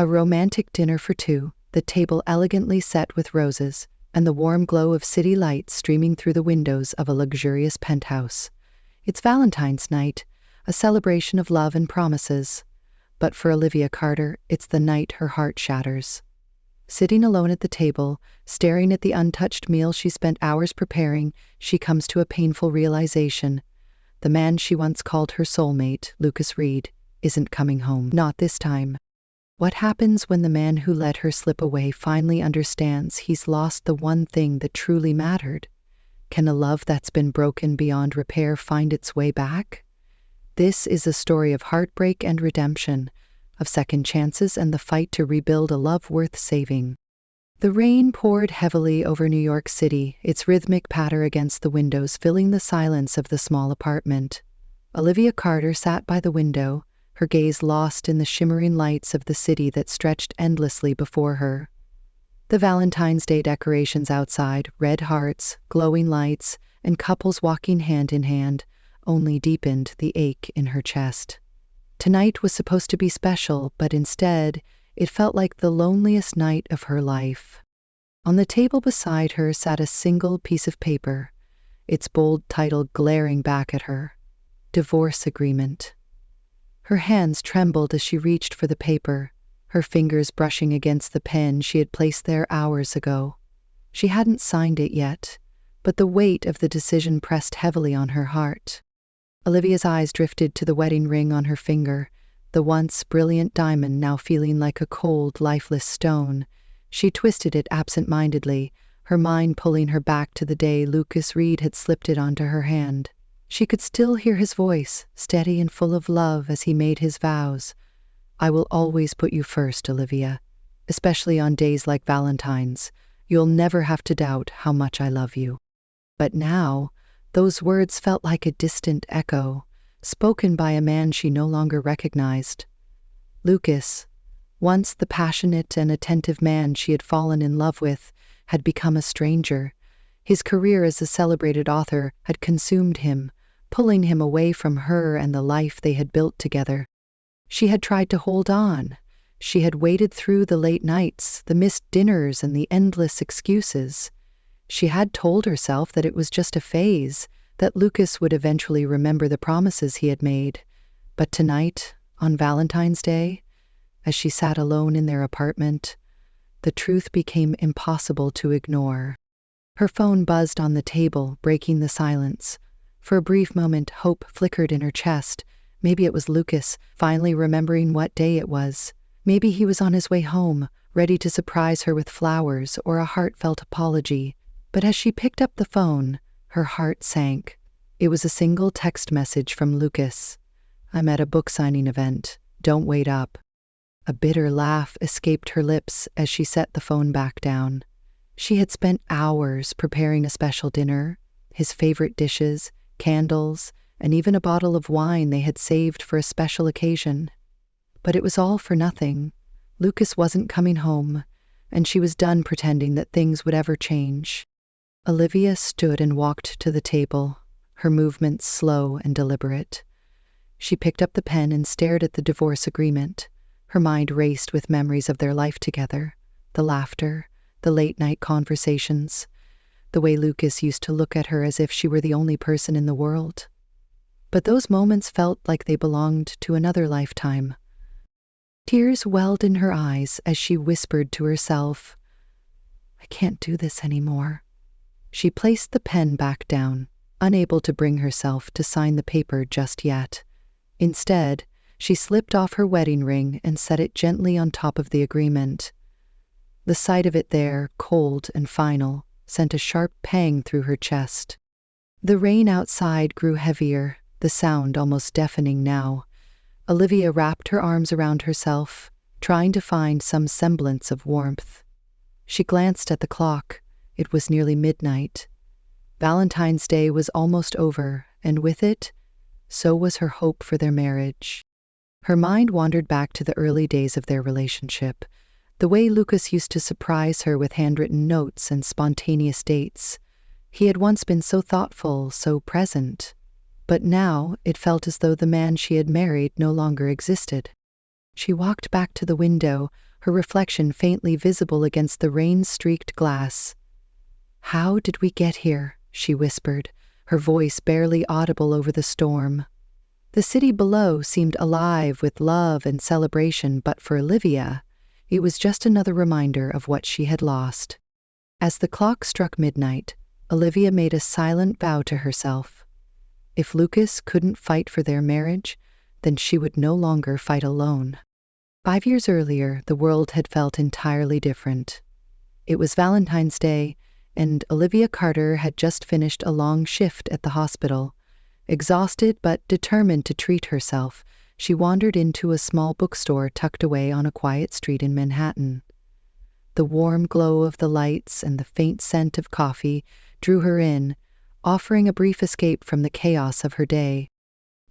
A romantic dinner for two, the table elegantly set with roses, and the warm glow of city lights streaming through the windows of a luxurious penthouse. It's Valentine's night, a celebration of love and promises. But for Olivia Carter, it's the night her heart shatters. Sitting alone at the table, staring at the untouched meal she spent hours preparing, she comes to a painful realization. The man she once called her soulmate, Lucas Reed, isn't coming home. Not this time. What happens when the man who let her slip away finally understands he's lost the one thing that truly mattered? Can a love that's been broken beyond repair find its way back? This is a story of heartbreak and redemption, of second chances and the fight to rebuild a love worth saving. The rain poured heavily over New York City, its rhythmic patter against the windows filling the silence of the small apartment. Olivia Carter sat by the window, her gaze lost in the shimmering lights of the city that stretched endlessly before her. The Valentine's Day decorations outside, red hearts, glowing lights, and couples walking hand in hand, only deepened the ache in her chest. Tonight was supposed to be special, but instead, it felt like the loneliest night of her life. On the table beside her sat a single piece of paper, its bold title glaring back at her. Divorce Agreement. Her hands trembled as she reached for the paper, her fingers brushing against the pen she had placed there hours ago. She hadn't signed it yet, but the weight of the decision pressed heavily on her heart. Olivia's eyes drifted to the wedding ring on her finger, the once brilliant diamond now feeling like a cold, lifeless stone. She twisted it absent-mindedly, her mind pulling her back to the day Lucas Reed had slipped it onto her hand. She could still hear his voice, steady and full of love as he made his vows. "I will always put you first, Olivia, especially on days like Valentine's. You'll never have to doubt how much I love you." But now, those words felt like a distant echo, spoken by a man she no longer recognized. Lucas, once the passionate and attentive man she had fallen in love with, had become a stranger. His career as a celebrated author had consumed him, pulling him away from her and the life they had built together. She had tried to hold on. She had waited through the late nights, the missed dinners, and the endless excuses. She had told herself that it was just a phase, that Lucas would eventually remember the promises he had made. But tonight, on Valentine's Day, as she sat alone in their apartment, the truth became impossible to ignore. Her phone buzzed on the table, breaking the silence. For a brief moment, hope flickered in her chest. Maybe it was Lucas, finally remembering what day it was. Maybe he was on his way home, ready to surprise her with flowers or a heartfelt apology. But as she picked up the phone, her heart sank. It was a single text message from Lucas. "I'm at a book signing event. Don't wait up." A bitter laugh escaped her lips as she set the phone back down. She had spent hours preparing a special dinner, his favorite dishes, candles, and even a bottle of wine they had saved for a special occasion. But it was all for nothing. Lucas wasn't coming home, and she was done pretending that things would ever change. Olivia stood and walked to the table, her movements slow and deliberate. She picked up the pen and stared at the divorce agreement. Her mind raced with memories of their life together, the laughter, the late-night conversations, the way Lucas used to look at her as if she were the only person in the world. But those moments felt like they belonged to another lifetime. Tears welled in her eyes as she whispered to herself, "I can't do this anymore." She placed the pen back down, unable to bring herself to sign the paper just yet. Instead, she slipped off her wedding ring and set it gently on top of the agreement. The sight of it there, cold and final, sent a sharp pang through her chest. The rain outside grew heavier, the sound almost deafening now. Olivia wrapped her arms around herself, trying to find some semblance of warmth. She glanced at the clock. It was nearly midnight. Valentine's Day was almost over, and with it, so was her hope for their marriage. Her mind wandered back to the early days of their relationship, the way Lucas used to surprise her with handwritten notes and spontaneous dates. He had once been so thoughtful, so present. But now it felt as though the man she had married no longer existed. She walked back to the window, her reflection faintly visible against the rain-streaked glass. "How did we get here?" she whispered, her voice barely audible over the storm. The city below seemed alive with love and celebration, but for Olivia, it was just another reminder of what she had lost. As the clock struck midnight, Olivia made a silent vow to herself. If Lucas couldn't fight for their marriage, then she would no longer fight alone. 5 years earlier, the world had felt entirely different. It was Valentine's Day, and Olivia Carter had just finished a long shift at the hospital. Exhausted but determined to treat herself, she wandered into a small bookstore tucked away on a quiet street in Manhattan. The warm glow of the lights and the faint scent of coffee drew her in, offering a brief escape from the chaos of her day.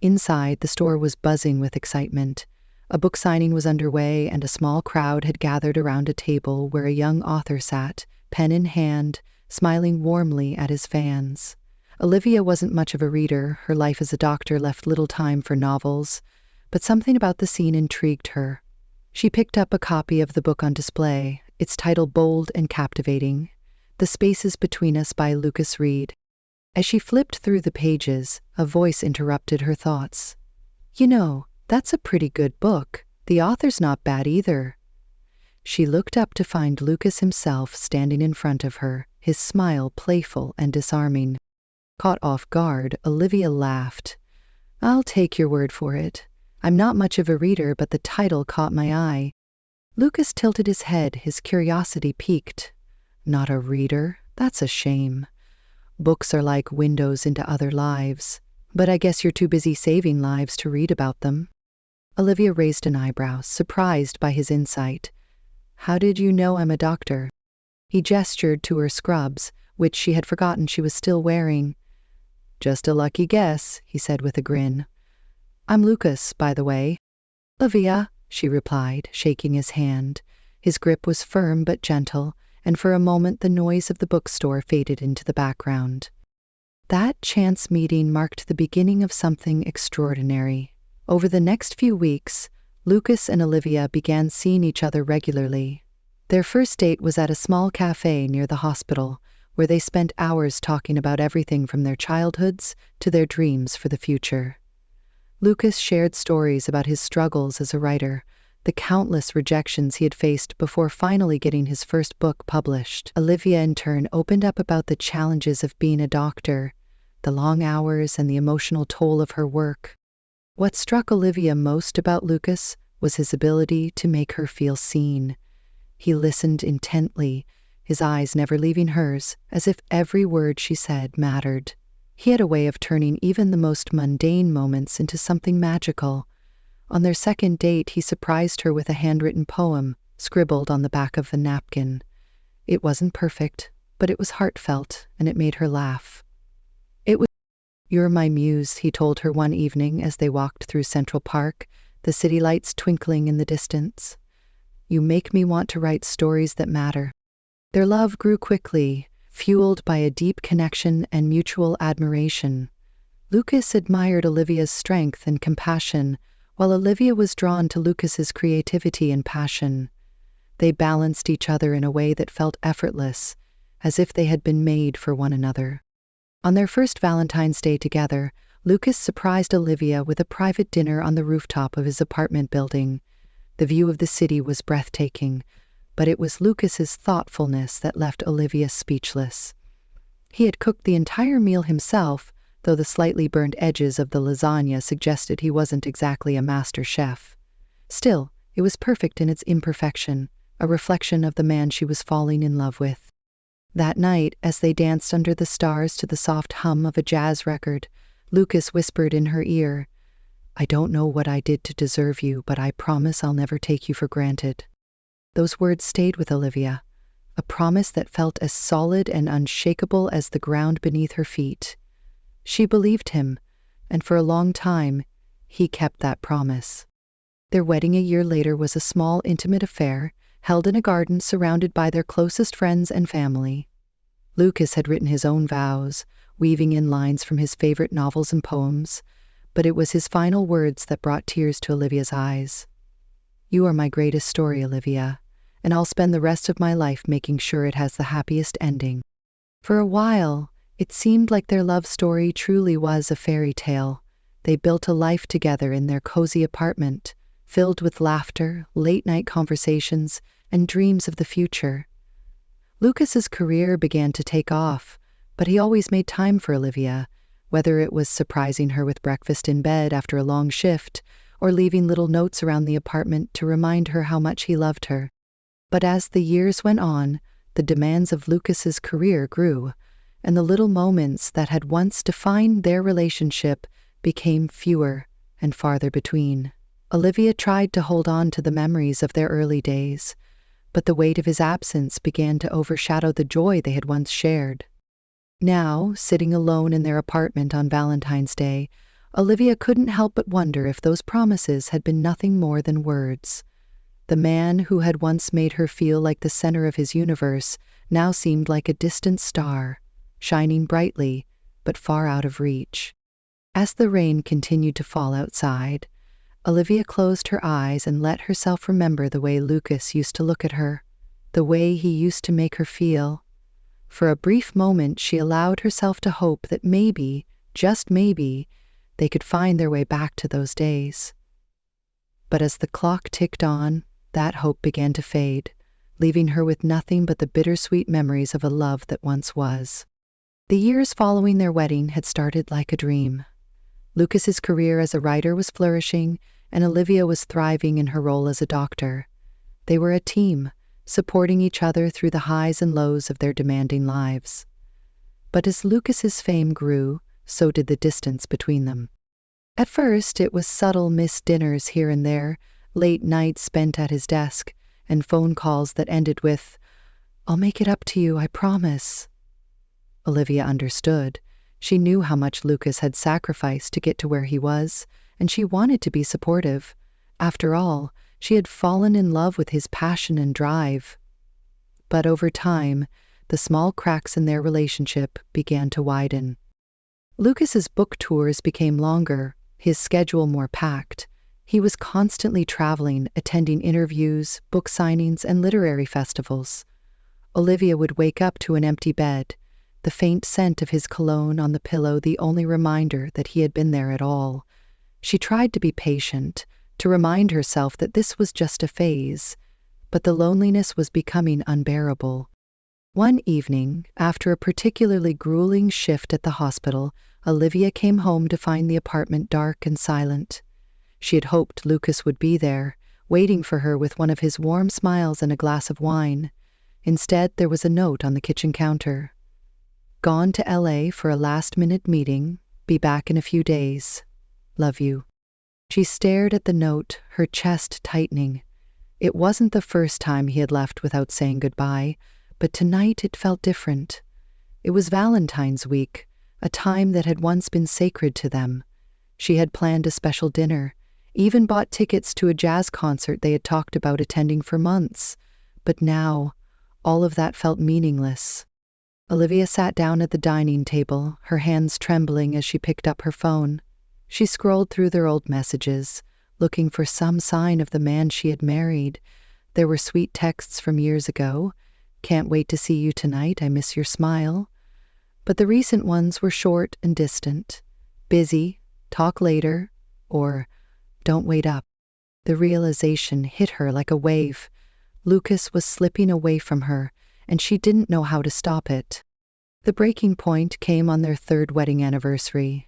Inside, the store was buzzing with excitement. A book signing was underway, and a small crowd had gathered around a table where a young author sat, pen in hand, smiling warmly at his fans. Olivia wasn't much of a reader. Her life as a doctor left little time for novels, but something about the scene intrigued her. She picked up a copy of the book on display, its title bold and captivating, The Spaces Between Us by Lucas Reed. As she flipped through the pages, a voice interrupted her thoughts. "You know, that's a pretty good book. The author's not bad either." She looked up to find Lucas himself standing in front of her, his smile playful and disarming. Caught off guard, Olivia laughed. "I'll take your word for it. I'm not much of a reader, but the title caught my eye." Lucas tilted his head, his curiosity piqued. "Not a reader? That's a shame. Books are like windows into other lives. But I guess you're too busy saving lives to read about them." Olivia raised an eyebrow, surprised by his insight. "How did you know I'm a doctor?" He gestured to her scrubs, which she had forgotten she was still wearing. "Just a lucky guess," he said with a grin. "I'm Lucas, by the way." "Olivia," she replied, shaking his hand. His grip was firm but gentle, and for a moment the noise of the bookstore faded into the background. That chance meeting marked the beginning of something extraordinary. Over the next few weeks, Lucas and Olivia began seeing each other regularly. Their first date was at a small cafe near the hospital, where they spent hours talking about everything from their childhoods to their dreams for the future. Lucas shared stories about his struggles as a writer, the countless rejections he had faced before finally getting his first book published. Olivia, in turn, opened up about the challenges of being a doctor, the long hours and the emotional toll of her work. What struck Olivia most about Lucas was his ability to make her feel seen. He listened intently, his eyes never leaving hers, as if every word she said mattered. He had a way of turning even the most mundane moments into something magical. On their second date, he surprised her with a handwritten poem, scribbled on the back of a napkin. It wasn't perfect, but it was heartfelt, and it made her laugh. "You're my muse," he told her one evening as they walked through Central Park, the city lights twinkling in the distance. "You make me want to write stories that matter." Their love grew quickly, fueled by a deep connection and mutual admiration. Lucas admired Olivia's strength and compassion, while Olivia was drawn to Lucas's creativity and passion. They balanced each other in a way that felt effortless, as if they had been made for one another. On their first Valentine's Day together, Lucas surprised Olivia with a private dinner on the rooftop of his apartment building. The view of the city was breathtaking, but it was Lucas's thoughtfulness that left Olivia speechless. He had cooked the entire meal himself, though the slightly burned edges of the lasagna suggested he wasn't exactly a master chef. Still, it was perfect in its imperfection, a reflection of the man she was falling in love with. That night, as they danced under the stars to the soft hum of a jazz record, Lucas whispered in her ear, "I don't know what I did to deserve you, but I promise I'll never take you for granted." Those words stayed with Olivia, a promise that felt as solid and unshakable as the ground beneath her feet. She believed him, and for a long time, he kept that promise. Their wedding a year later was a small, intimate affair, held in a garden surrounded by their closest friends and family. Lucas had written his own vows, weaving in lines from his favorite novels and poems, but it was his final words that brought tears to Olivia's eyes. You are my greatest story, Olivia, and I'll spend the rest of my life making sure it has the happiest ending." For a while, it seemed like their love story truly was a fairy tale. They built a life together in their cozy apartment, filled with laughter, late-night conversations, and dreams of the future. Lucas's career began to take off, but he always made time for Olivia, whether it was surprising her with breakfast in bed after a long shift or leaving little notes around the apartment to remind her how much he loved her. But as the years went on, the demands of Lucas's career grew, and the little moments that had once defined their relationship became fewer and farther between. Olivia tried to hold on to the memories of their early days, but the weight of his absence began to overshadow the joy they had once shared. Now, sitting alone in their apartment on Valentine's Day, Olivia couldn't help but wonder if those promises had been nothing more than words. The man who had once made her feel like the center of his universe now seemed like a distant star, shining brightly, but far out of reach. As the rain continued to fall outside, Olivia closed her eyes and let herself remember the way Lucas used to look at her, the way he used to make her feel. For a brief moment, she allowed herself to hope that maybe, just maybe, they could find their way back to those days. But as the clock ticked on, that hope began to fade, leaving her with nothing but the bittersweet memories of a love that once was. The years following their wedding had started like a dream. Lucas's career as a writer was flourishing, and Olivia was thriving in her role as a doctor. They were a team, supporting each other through the highs and lows of their demanding lives. But as Lucas's fame grew, so did the distance between them. At first, it was subtle missed dinners here and there, late nights spent at his desk, and phone calls that ended with, "I'll make it up to you, I promise." Olivia understood. She knew how much Lucas had sacrificed to get to where he was, and she wanted to be supportive. After all, she had fallen in love with his passion and drive. But over time, the small cracks in their relationship began to widen. Lucas's book tours became longer, his schedule more packed. He was constantly traveling, attending interviews, book signings, and literary festivals. Olivia would wake up to an empty bed, the faint scent of his cologne on the pillow the only reminder that he had been there at all. She tried to be patient, to remind herself that this was just a phase, but the loneliness was becoming unbearable. One evening, after a particularly grueling shift at the hospital, Olivia came home to find the apartment dark and silent. She had hoped Lucas would be there, waiting for her with one of his warm smiles and a glass of wine. Instead, there was a note on the kitchen counter. "Gone to LA for a last-minute meeting. Be back in a few days. Love you." She stared at the note, her chest tightening. It wasn't the first time he had left without saying goodbye, but tonight it felt different. It was Valentine's week, a time that had once been sacred to them. She had planned a special dinner, even bought tickets to a jazz concert they had talked about attending for months. But now, all of that felt meaningless. Olivia sat down at the dining table, her hands trembling as she picked up her phone. She scrolled through their old messages, looking for some sign of the man she had married. There were sweet texts from years ago. "Can't wait to see you tonight, I miss your smile." But the recent ones were short and distant. "Busy, talk later," or "Don't wait up." The realization hit her like a wave. Lucas was slipping away from her, and she didn't know how to stop it. The breaking point came on their third wedding anniversary.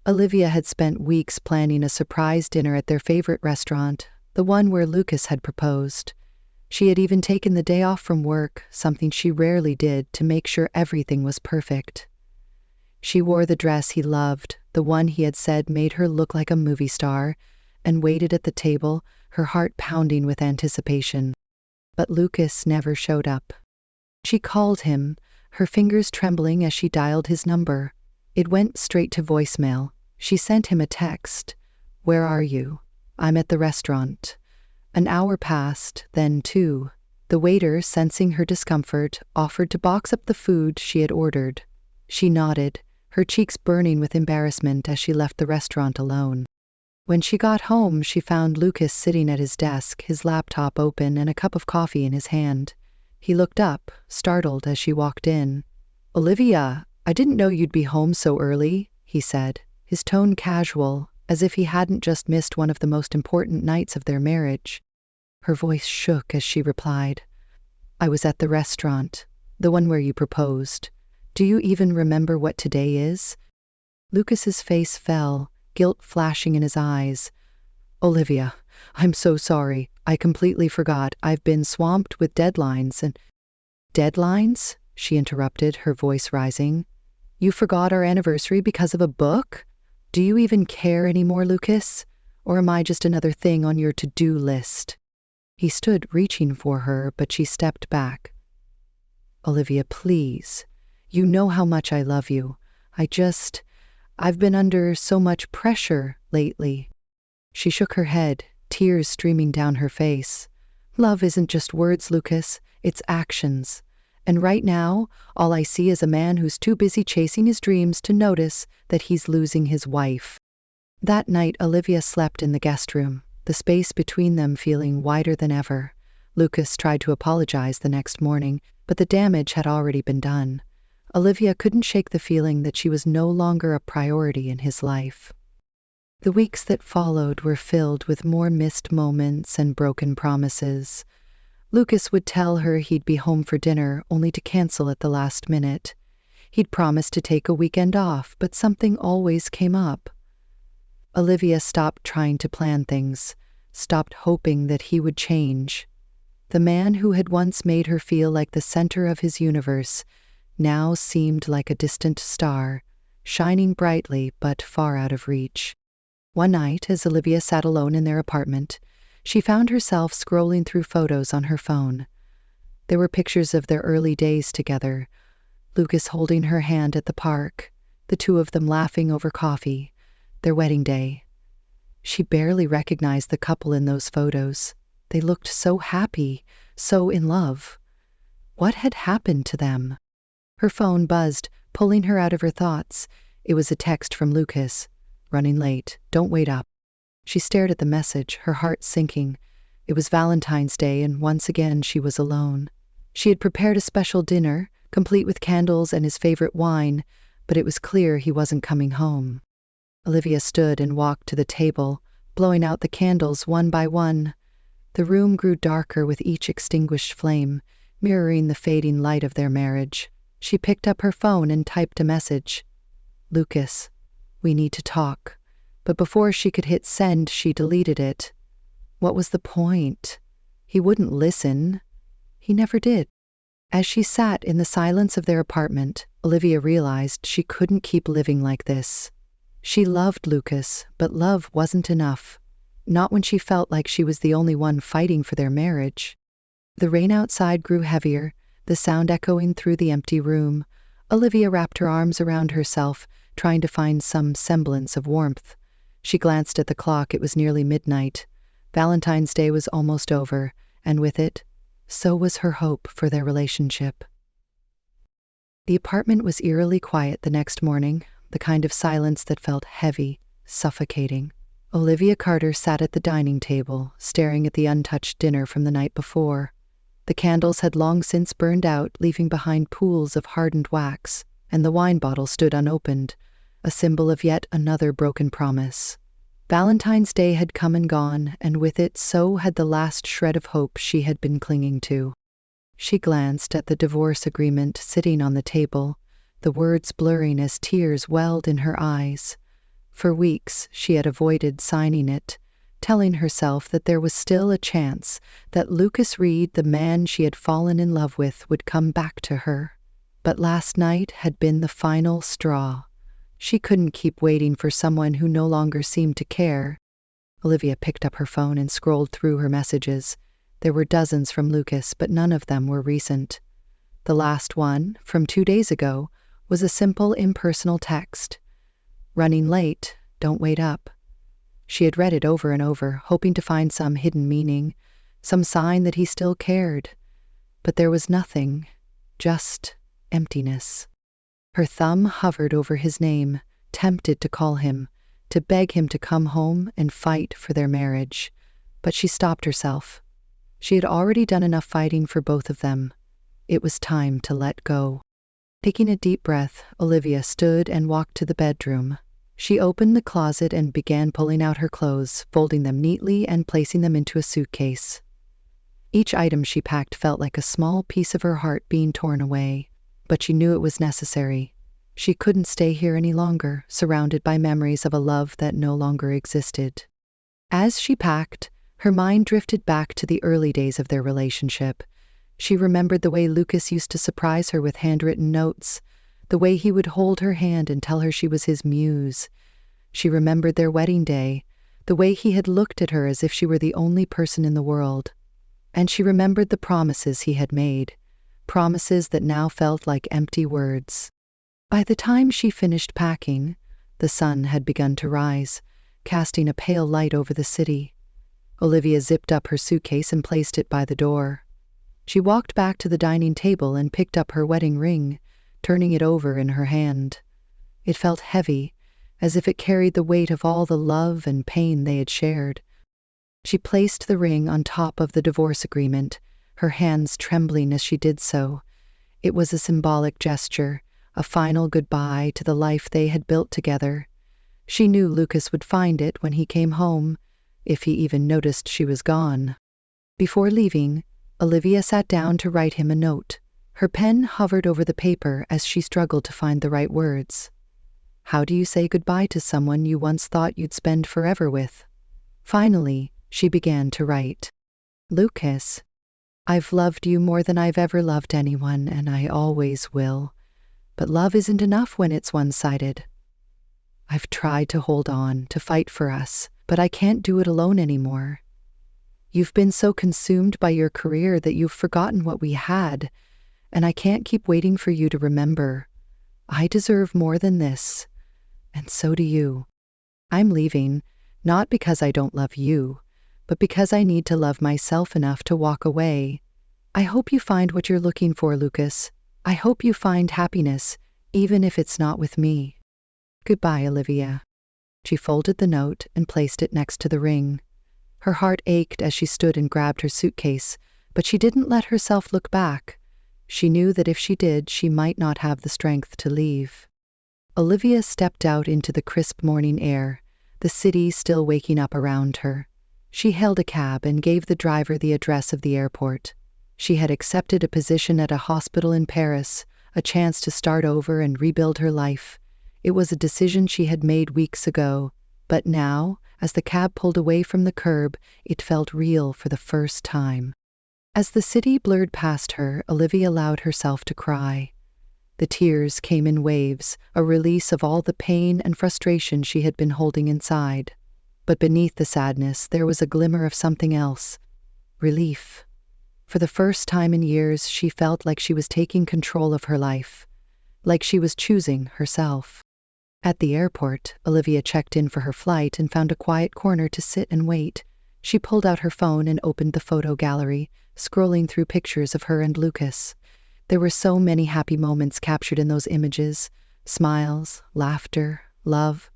Olivia had spent weeks planning a surprise dinner at their favorite restaurant, the one where Lucas had proposed. She had even taken the day off from work, something she rarely did, to make sure everything was perfect. She wore the dress he loved, the one he had said made her look like a movie star, and waited at the table, her heart pounding with anticipation. But Lucas never showed up. She called him, her fingers trembling as she dialed his number. It went straight to voicemail. She sent him a text. "Where are you?" "I'm at the restaurant." An hour passed, then two. The waiter, sensing her discomfort, offered to box up the food she had ordered. She nodded, her cheeks burning with embarrassment as she left the restaurant alone. When she got home, she found Lucas sitting at his desk, his laptop open and a cup of coffee in his hand. He looked up, startled as she walked in. "Olivia, I didn't know you'd be home so early," he said, his tone casual, as if he hadn't just missed one of the most important nights of their marriage. Her voice shook as she replied, "I was at the restaurant, the one where you proposed. Do you even remember what today is?" Lucas's face fell, guilt flashing in his eyes. "Olivia, I'm so sorry. I completely forgot. I've been swamped with deadlines and—" "Deadlines?" she interrupted, her voice rising. "You forgot our anniversary because of a book? Do you even care anymore, Lucas? Or am I just another thing on your to-do list?" He stood reaching for her, but she stepped back. "Olivia, please. You know how much I love you. I've been under so much pressure lately." She shook her head, tears streaming down her face. "Love isn't just words, Lucas. It's actions. And right now, all I see is a man who's too busy chasing his dreams to notice that he's losing his wife." That night, Olivia slept in the guest room, the space between them feeling wider than ever. Lucas tried to apologize the next morning, but the damage had already been done. Olivia couldn't shake the feeling that she was no longer a priority in his life. The weeks that followed were filled with more missed moments and broken promises. Lucas would tell her he'd be home for dinner, only to cancel at the last minute. He'd promised to take a weekend off, but something always came up. Olivia stopped trying to plan things, stopped hoping that he would change. The man who had once made her feel like the center of his universe now seemed like a distant star, shining brightly but far out of reach. One night, as Olivia sat alone in their apartment, she found herself scrolling through photos on her phone. There were pictures of their early days together, Lucas holding her hand at the park, the two of them laughing over coffee, their wedding day. She barely recognized the couple in those photos. They looked so happy, so in love. What had happened to them? Her phone buzzed, pulling her out of her thoughts. It was a text from Lucas. "Running late. Don't wait up." She stared at the message, her heart sinking. It was Valentine's Day, and once again she was alone. She had prepared a special dinner, complete with candles and his favorite wine, but it was clear he wasn't coming home. Olivia stood and walked to the table, blowing out the candles one by one. The room grew darker with each extinguished flame, mirroring the fading light of their marriage. She picked up her phone and typed a message. "Lucas, we need to talk." But before she could hit send, she deleted it. What was the point? He wouldn't listen. He never did. As she sat in the silence of their apartment, Olivia realized she couldn't keep living like this. She loved Lucas, but love wasn't enough. Not when she felt like she was the only one fighting for their marriage. The rain outside grew heavier, the sound echoing through the empty room. Olivia wrapped her arms around herself, trying to find some semblance of warmth. She glanced at the clock. It was nearly midnight. Valentine's Day was almost over, and with it, so was her hope for their relationship. The apartment was eerily quiet the next morning, the kind of silence that felt heavy, suffocating. Olivia Carter sat at the dining table, staring at the untouched dinner from the night before. The candles had long since burned out, leaving behind pools of hardened wax, and the wine bottle stood unopened, a symbol of yet another broken promise. Valentine's Day had come and gone, and with it so had the last shred of hope she had been clinging to. She glanced at the divorce agreement sitting on the table, the words blurring as tears welled in her eyes. For weeks she had avoided signing it, telling herself that there was still a chance that Lucas Reed, the man she had fallen in love with, would come back to her. But last night had been the final straw. She couldn't keep waiting for someone who no longer seemed to care. Olivia picked up her phone and scrolled through her messages. There were dozens from Lucas, but none of them were recent. The last one, from 2 days ago, was a simple, impersonal text. "Running late, don't wait up." She had read it over and over, hoping to find some hidden meaning, some sign that he still cared. But there was nothing, just emptiness. Her thumb hovered over his name, tempted to call him, to beg him to come home and fight for their marriage. But she stopped herself. She had already done enough fighting for both of them. It was time to let go. Taking a deep breath, Olivia stood and walked to the bedroom. She opened the closet and began pulling out her clothes, folding them neatly and placing them into a suitcase. Each item she packed felt like a small piece of her heart being torn away, but she knew it was necessary. She couldn't stay here any longer, surrounded by memories of a love that no longer existed. As she packed, her mind drifted back to the early days of their relationship. She remembered the way Lucas used to surprise her with handwritten notes, the way he would hold her hand and tell her she was his muse. She remembered their wedding day, the way he had looked at her as if she were the only person in the world. And she remembered the promises he had made, promises that now felt like empty words. By the time she finished packing, the sun had begun to rise, casting a pale light over the city. Olivia zipped up her suitcase and placed it by the door. She walked back to the dining table and picked up her wedding ring, turning it over in her hand. It felt heavy, as if it carried the weight of all the love and pain they had shared. She placed the ring on top of the divorce agreement, her hands trembling as she did so. It was a symbolic gesture, a final goodbye to the life they had built together. She knew Lucas would find it when he came home, if he even noticed she was gone. Before leaving, Olivia sat down to write him a note. Her pen hovered over the paper as she struggled to find the right words. How do you say goodbye to someone you once thought you'd spend forever with? Finally, she began to write. Lucas, I've loved you more than I've ever loved anyone, and I always will. But love isn't enough when it's one-sided. I've tried to hold on, to fight for us, but I can't do it alone anymore. You've been so consumed by your career that you've forgotten what we had, and I can't keep waiting for you to remember. I deserve more than this, and so do you. I'm leaving, not because I don't love you, but because I need to love myself enough to walk away. I hope you find what you're looking for, Lucas. I hope you find happiness, even if it's not with me. Goodbye, Olivia. She folded the note and placed it next to the ring. Her heart ached as she stood and grabbed her suitcase, but she didn't let herself look back. She knew that if she did, she might not have the strength to leave. Olivia stepped out into the crisp morning air, the city still waking up around her. She hailed a cab and gave the driver the address of the airport. She had accepted a position at a hospital in Paris, a chance to start over and rebuild her life. It was a decision she had made weeks ago, but now, as the cab pulled away from the curb, it felt real for the first time. As the city blurred past her, Olivia allowed herself to cry. The tears came in waves, a release of all the pain and frustration she had been holding inside. But beneath the sadness, there was a glimmer of something else. Relief. For the first time in years, she felt like she was taking control of her life, like she was choosing herself. At the airport, Olivia checked in for her flight and found a quiet corner to sit and wait. She pulled out her phone and opened the photo gallery, scrolling through pictures of her and Lucas. There were so many happy moments captured in those images, smiles, laughter, love.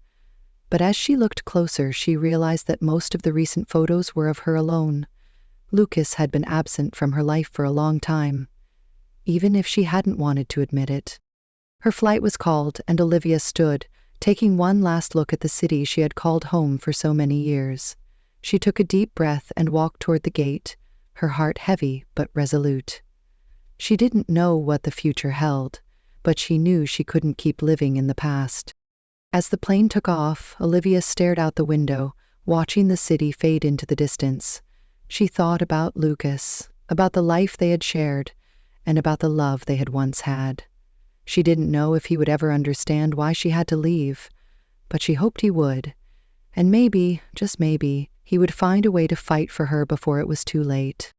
But as she looked closer, she realized that most of the recent photos were of her alone. Lucas had been absent from her life for a long time, even if she hadn't wanted to admit it. Her flight was called, and Olivia stood, taking one last look at the city she had called home for so many years. She took a deep breath and walked toward the gate, her heart heavy but resolute. She didn't know what the future held, but she knew she couldn't keep living in the past. As the plane took off, Olivia stared out the window, watching the city fade into the distance. She thought about Lucas, about the life they had shared, and about the love they had once had. She didn't know if he would ever understand why she had to leave, but she hoped he would. And maybe, just maybe, he would find a way to fight for her before it was too late.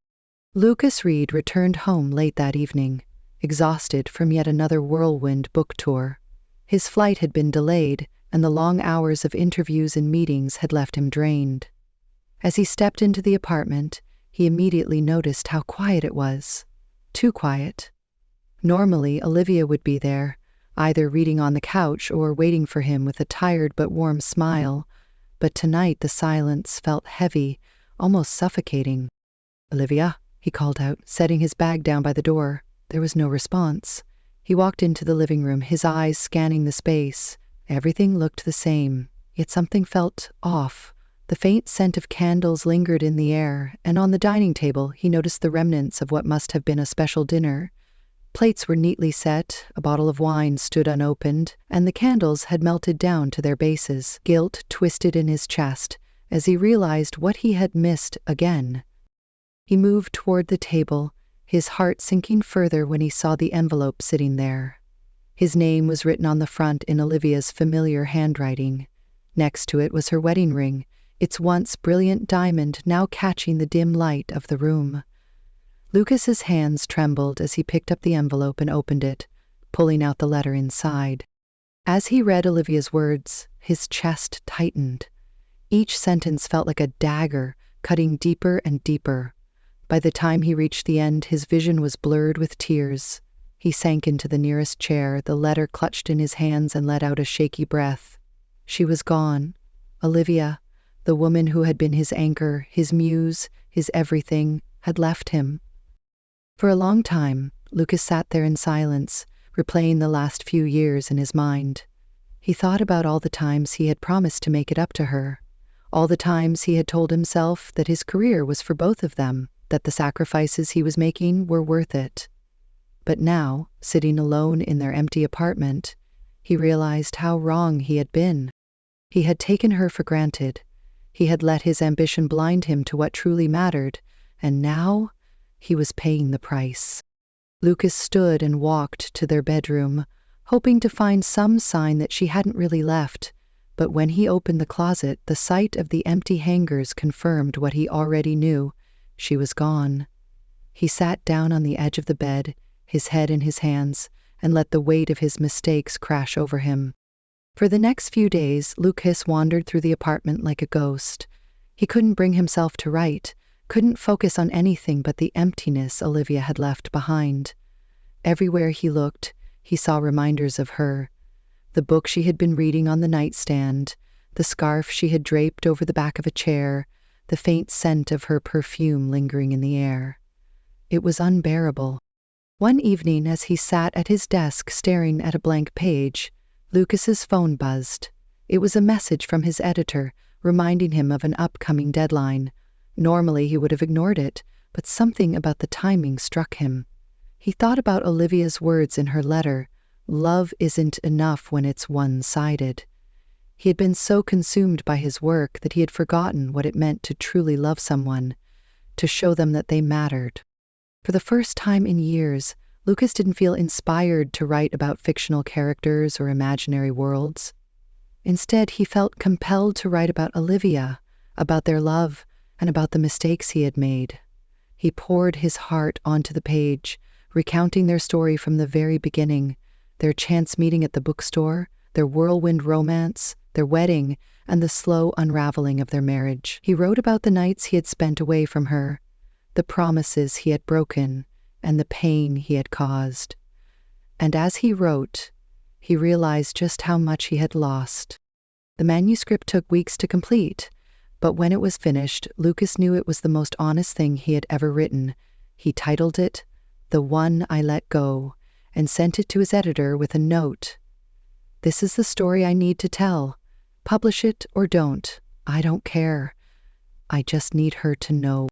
Lucas Reed returned home late that evening, exhausted from yet another whirlwind book tour. His flight had been delayed, and the long hours of interviews and meetings had left him drained. As he stepped into the apartment, he immediately noticed how quiet it was. Too quiet. Normally, Olivia would be there, either reading on the couch or waiting for him with a tired but warm smile. But tonight the silence felt heavy, almost suffocating. "Olivia," he called out, setting his bag down by the door. There was no response. He walked into the living room, his eyes scanning the space. Everything looked the same, yet something felt off. The faint scent of candles lingered in the air, and on the dining table he noticed the remnants of what must have been a special dinner. Plates were neatly set, a bottle of wine stood unopened, and the candles had melted down to their bases. Guilt twisted in his chest as he realized what he had missed again. He moved toward the table, his heart sinking further when he saw the envelope sitting there. His name was written on the front in Olivia's familiar handwriting. Next to it was her wedding ring, its once brilliant diamond now catching the dim light of the room. Lucas's hands trembled as he picked up the envelope and opened it, pulling out the letter inside. As he read Olivia's words, his chest tightened. Each sentence felt like a dagger, cutting deeper and deeper. By the time he reached the end, his vision was blurred with tears. He sank into the nearest chair, the letter clutched in his hands, and let out a shaky breath. She was gone. Olivia, the woman who had been his anchor, his muse, his everything, had left him. For a long time, Lucas sat there in silence, replaying the last few years in his mind. He thought about all the times he had promised to make it up to her, all the times he had told himself that his career was for both of them, that the sacrifices he was making were worth it. But now, sitting alone in their empty apartment, he realized how wrong he had been. He had taken her for granted. He had let his ambition blind him to what truly mattered, and now he was paying the price. Lucas stood and walked to their bedroom, hoping to find some sign that she hadn't really left, but when he opened the closet, the sight of the empty hangers confirmed what he already knew. She was gone. He sat down on the edge of the bed, his head in his hands, and let the weight of his mistakes crash over him. For the next few days, Lucas wandered through the apartment like a ghost. He couldn't bring himself to write, couldn't focus on anything but the emptiness Olivia had left behind. Everywhere he looked, he saw reminders of her. The book she had been reading on the nightstand, the scarf she had draped over the back of a chair, the faint scent of her perfume lingering in the air. It was unbearable. One evening, as he sat at his desk staring at a blank page, Lucas's phone buzzed. It was a message from his editor, reminding him of an upcoming deadline. Normally he would have ignored it, but something about the timing struck him. He thought about Olivia's words in her letter, "Love isn't enough when it's one-sided." He had been so consumed by his work that he had forgotten what it meant to truly love someone, to show them that they mattered. For the first time in years, Lucas didn't feel inspired to write about fictional characters or imaginary worlds. Instead, he felt compelled to write about Olivia, about their love, and about the mistakes he had made. He poured his heart onto the page, recounting their story from the very beginning, their chance meeting at the bookstore, their whirlwind romance, their wedding, and the slow unraveling of their marriage. He wrote about the nights he had spent away from her, the promises he had broken, and the pain he had caused. And as he wrote, he realized just how much he had lost. The manuscript took weeks to complete, but when it was finished, Lucas knew it was the most honest thing he had ever written. He titled it, "The One I Let Go," and sent it to his editor with a note. "This is the story I need to tell. Publish it or don't. I don't care. I just need her to know."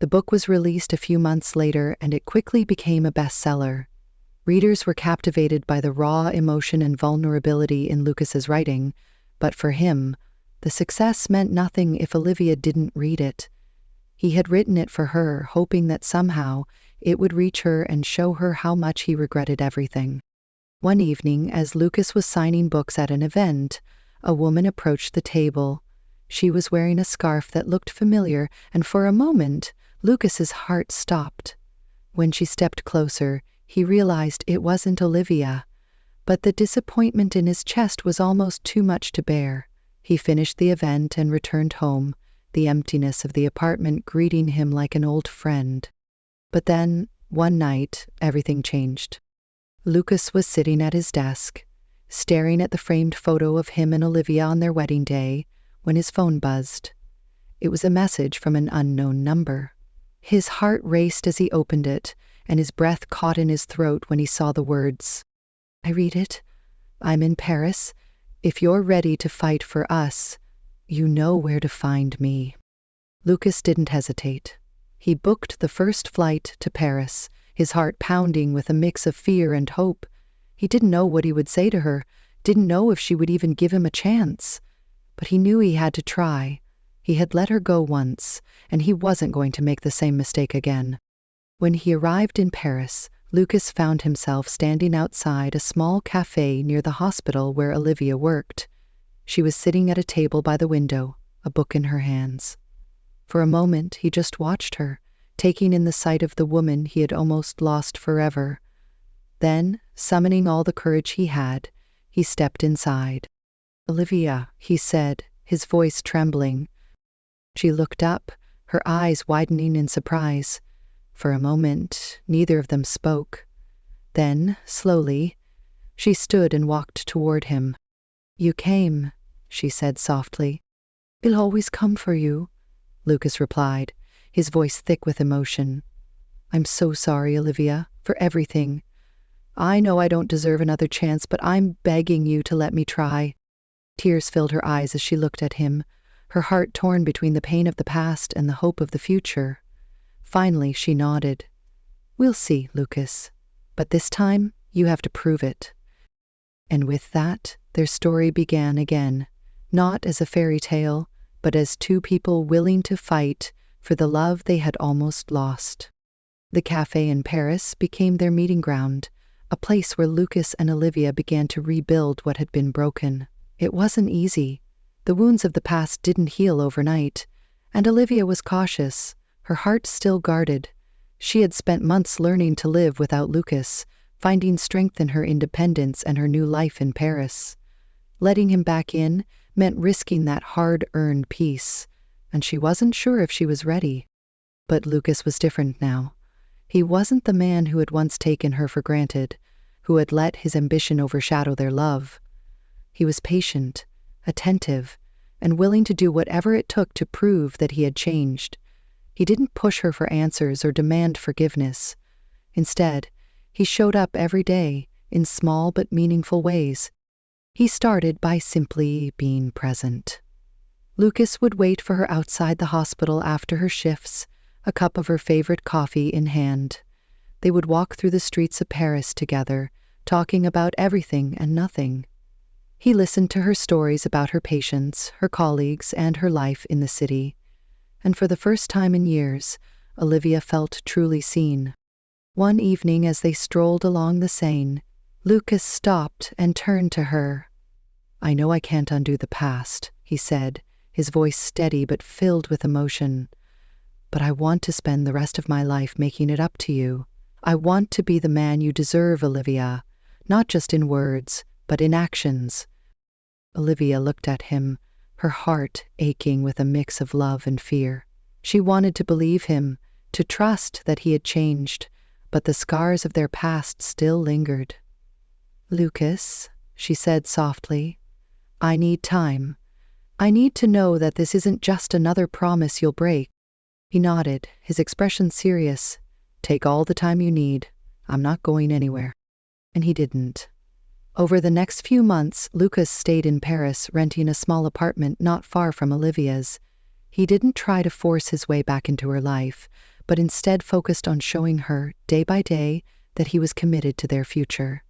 The book was released a few months later, and it quickly became a bestseller. Readers were captivated by the raw emotion and vulnerability in Lucas's writing, but for him, the success meant nothing if Olivia didn't read it. He had written it for her, hoping that somehow it would reach her and show her how much he regretted everything. One evening, as Lucas was signing books at an event, a woman approached the table. She was wearing a scarf that looked familiar, and for a moment, Lucas's heart stopped. When she stepped closer, he realized it wasn't Olivia, but the disappointment in his chest was almost too much to bear. He finished the event and returned home, the emptiness of the apartment greeting him like an old friend. But then, one night, everything changed. Lucas was sitting at his desk, staring at the framed photo of him and Olivia on their wedding day, when his phone buzzed. It was a message from an unknown number. His heart raced as he opened it, and his breath caught in his throat when he saw the words. I read it. I'm in Paris. If you're ready to fight for us, you know where to find me. Lucas didn't hesitate. He booked the first flight to Paris, his heart pounding with a mix of fear and hope. He didn't know what he would say to her, didn't know if she would even give him a chance. But he knew he had to try. He had let her go once, and he wasn't going to make the same mistake again. When he arrived in Paris, Lucas found himself standing outside a small cafe near the hospital where Olivia worked. She was sitting at a table by the window, a book in her hands. For a moment, he just watched her, taking in the sight of the woman he had almost lost forever. Then, summoning all the courage he had, he stepped inside. Olivia, he said, his voice trembling. She looked up, her eyes widening in surprise. For a moment, neither of them spoke. Then, slowly, she stood and walked toward him. You came, she said softly. I'll always come for you, Lucas replied, his voice thick with emotion. I'm so sorry, Olivia, for everything. I know I don't deserve another chance, but I'm begging you to let me try. Tears filled her eyes as she looked at him, her heart torn between the pain of the past and the hope of the future. Finally, she nodded. We'll see, Lucas. But this time, you have to prove it. And with that, their story began again, not as a fairy tale, but as two people willing to fight for the love they had almost lost. The cafe in Paris became their meeting ground, a place where Lucas and Olivia began to rebuild what had been broken. It wasn't easy. The wounds of the past didn't heal overnight, and Olivia was cautious, her heart still guarded. She had spent months learning to live without Lucas, finding strength in her independence and her new life in Paris. Letting him back in meant risking that hard-earned peace, and she wasn't sure if she was ready. But Lucas was different now. He wasn't the man who had once taken her for granted, who had let his ambition overshadow their love. He was patient, attentive, and willing to do whatever it took to prove that he had changed. He didn't push her for answers or demand forgiveness. Instead, he showed up every day in small but meaningful ways. He started by simply being present. Lucas would wait for her outside the hospital after her shifts, a cup of her favorite coffee in hand. They would walk through the streets of Paris together, talking about everything and nothing. He listened to her stories about her patients, her colleagues, and her life in the city. And for the first time in years, Olivia felt truly seen. One evening as they strolled along the Seine, Lucas stopped and turned to her. I know I can't undo the past, he said, his voice steady but filled with emotion. But I want to spend the rest of my life making it up to you. I want to be the man you deserve, Olivia, not just in words, but in actions. Olivia looked at him, her heart aching with a mix of love and fear. She wanted to believe him, to trust that he had changed, but the scars of their past still lingered. Lucas, she said softly, I need time. I need to know that this isn't just another promise you'll break. He nodded, his expression serious. Take all the time you need. I'm not going anywhere. And he didn't. Over the next few months, Lucas stayed in Paris, renting a small apartment not far from Olivia's. He didn't try to force his way back into her life, but instead focused on showing her, day by day, that he was committed to their future.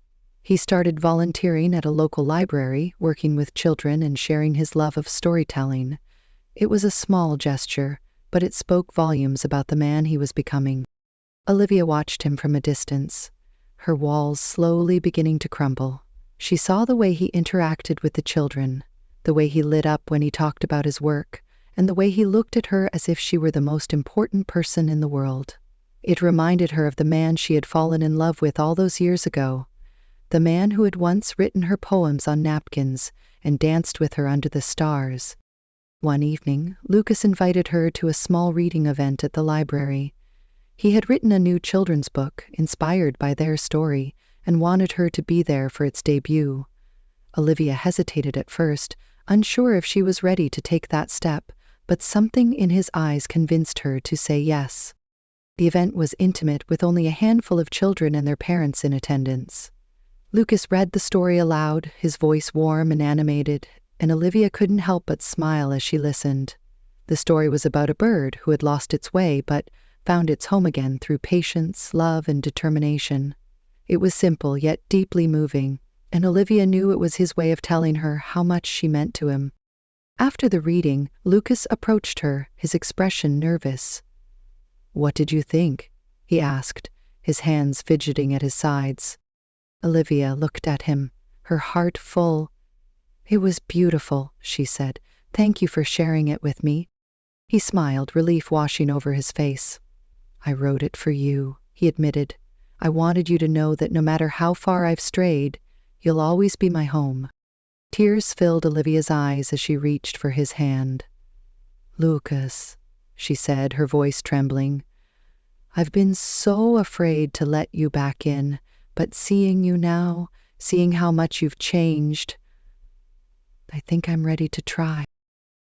He started volunteering at a local library, working with children and sharing his love of storytelling. It was a small gesture, but it spoke volumes about the man he was becoming. Olivia watched him from a distance, her walls slowly beginning to crumble. She saw the way he interacted with the children, the way he lit up when he talked about his work, and the way he looked at her as if she were the most important person in the world. It reminded her of the man she had fallen in love with all those years ago, the man who had once written her poems on napkins and danced with her under the stars. One evening, Lucas invited her to a small reading event at the library. He had written a new children's book inspired by their story, and wanted her to be there for its debut. Olivia hesitated at first, unsure if she was ready to take that step, but something in his eyes convinced her to say yes. The event was intimate, with only a handful of children and their parents in attendance. Lucas read the story aloud, his voice warm and animated, and Olivia couldn't help but smile as she listened. The story was about a bird who had lost its way but found its home again through patience, love, and determination. It was simple yet deeply moving, and Olivia knew it was his way of telling her how much she meant to him. After the reading, Lucas approached her, his expression nervous. "What did you think?" he asked, his hands fidgeting at his sides. Olivia looked at him, her heart full. "It was beautiful," she said. "Thank you for sharing it with me." He smiled, relief washing over his face. "I wrote it for you," he admitted. "I wanted you to know that no matter how far I've strayed, you'll always be my home." Tears filled Olivia's eyes as she reached for his hand. "Lucas," she said, her voice trembling, "I've been so afraid to let you back in, but seeing you now, seeing how much you've changed, I think I'm ready to try."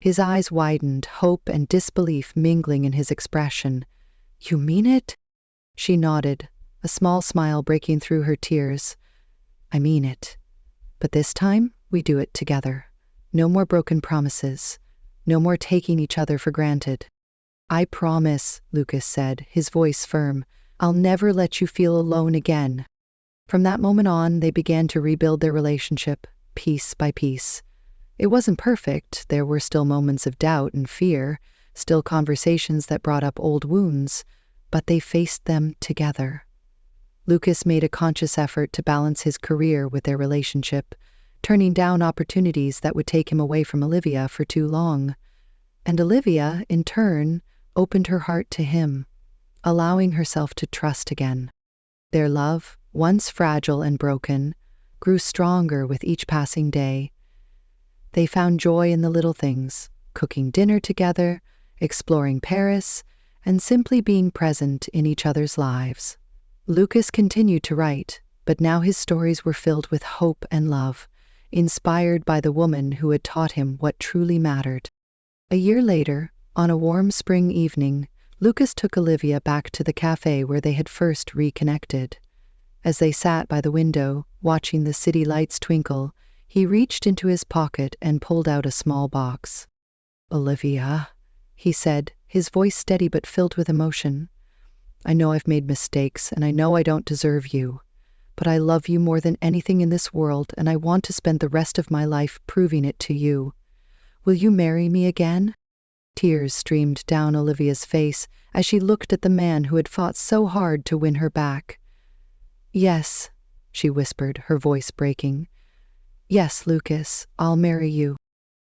His eyes widened, hope and disbelief mingling in his expression. "You mean it?" She nodded, a small smile breaking through her tears. "I mean it. But this time, we do it together. No more broken promises. No more taking each other for granted." "I promise," Lucas said, his voice firm. "I'll never let you feel alone again." From that moment on, they began to rebuild their relationship, piece by piece. It wasn't perfect. There were still moments of doubt and fear, still conversations that brought up old wounds, but they faced them together. Lucas made a conscious effort to balance his career with their relationship, turning down opportunities that would take him away from Olivia for too long. And Olivia, in turn, opened her heart to him, allowing herself to trust again. Their love, once fragile and broken, grew stronger with each passing day. They found joy in the little things, cooking dinner together, exploring Paris, and simply being present in each other's lives. Lucas continued to write, but now his stories were filled with hope and love, inspired by the woman who had taught him what truly mattered. A year later, on a warm spring evening, Lucas took Olivia back to the cafe where they had first reconnected. As they sat by the window, watching the city lights twinkle, he reached into his pocket and pulled out a small box. "Olivia," he said, his voice steady but filled with emotion. "I know I've made mistakes, and I know I don't deserve you. But I love you more than anything in this world, and I want to spend the rest of my life proving it to you. Will you marry me again?" Tears streamed down Olivia's face as she looked at the man who had fought so hard to win her back. "Yes," she whispered, her voice breaking. "Yes, Lucas, I'll marry you."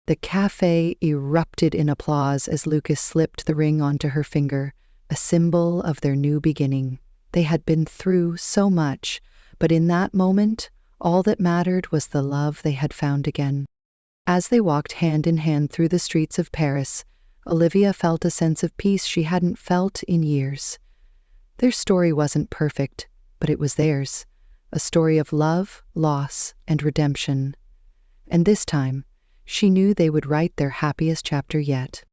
The cafe erupted in applause as Lucas slipped the ring onto her finger, a symbol of their new beginning. They had been through so much, but in that moment, all that mattered was the love they had found again. As they walked hand in hand through the streets of Paris, Olivia felt a sense of peace she hadn't felt in years. Their story wasn't perfect, but it was theirs. A story of love, loss, and redemption. And this time, she knew they would write their happiest chapter yet.